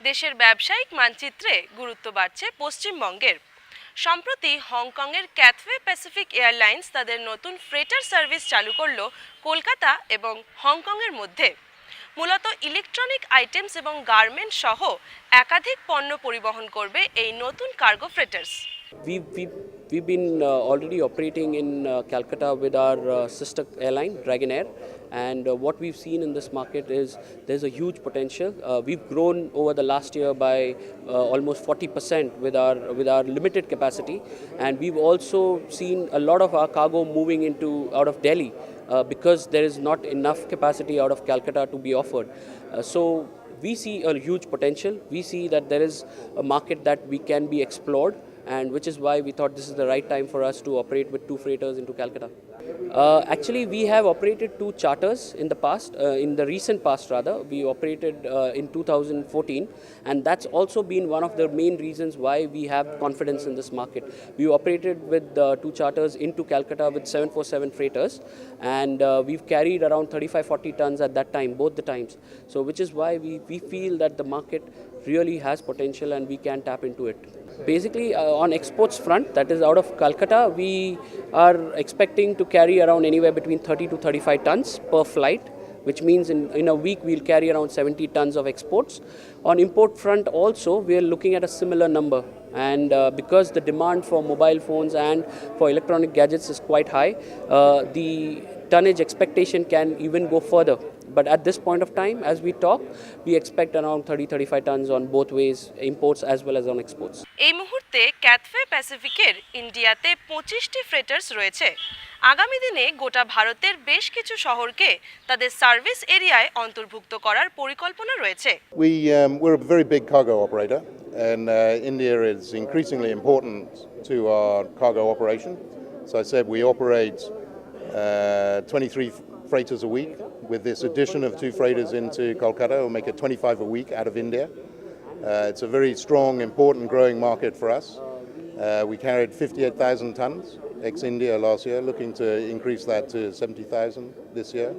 দেশের ব্যবসায়িক মানচিত্রে গুরুত্ব বাড়ছে পশ্চিমবঙ্গের। সম্প্রতি হংকংয়ের ক্যাথওয়ে প্যাসিফিক এয়ারলাইন্স তাদের নতুন ফ্রেটার সার্ভিস চালু করলো কলকাতা এবং হংকংয়ের মধ্যে। মূলত ইলেকট্রনিক আইটেমস এবং গার্মেন্ট সহ একাধিক পণ্য পরিবহন করবে এই নতুন cargo ফ্রেটার্স। We've been already operating in Calcutta with our sister airline, Dragonair, and what we've seen in this market is there's a huge potential. We've grown over the last year by almost 40% with our limited capacity, and we've also seen a lot of our cargo moving out of Delhi because there is not enough capacity out of Calcutta to be offered. So we see a huge potential. We see that there is a market that we can be explored, and which is why we thought this is the right time for us to operate with two freighters into Calcutta. Actually, we have operated two charters in the past, in the recent past rather. We operated in 2014, and that's also been one of the main reasons why we have confidence in this market. We operated with two charters into Calcutta with 747 freighters, and we've carried around 35-40 tons at that time, both the times. So which is why we feel that the market really has potential and we can tap into it. Basically, on exports front, that is out of Calcutta, we are expecting to carry around anywhere between 30 to 35 tons per flight, which means in a week we'll carry around 70 tons of exports. On import front also, we are looking at a similar number, and because the demand for mobile phones and for electronic gadgets is quite high, the tonnage expectation can even go further. But at this point of time, as we talk, we expect around 30-35 tons on both ways, imports as well as on exports. এই মুহূর্তে ক্যাথওয়ে প্যাসিফিকের ইন্ডিয়াতে 25টি ফ্রেটার্স রয়েছে। আগামী দিনে গোটা ভারতের বেশ কিছু শহরকে তাদের সার্ভিস এরিয়ায় অন্তর্ভুক্ত করার পরিকল্পনা রয়েছে। We're a very big cargo operator, and India is increasingly important to our cargo operation. So I said we operate 23 freighters a week. With this addition of two freighters into Kolkata, we'll make it 25 a week out of India. It's a very strong, important, growing market for us. We carried 58,000 tons ex-India last year, looking to increase that to 70,000 this year.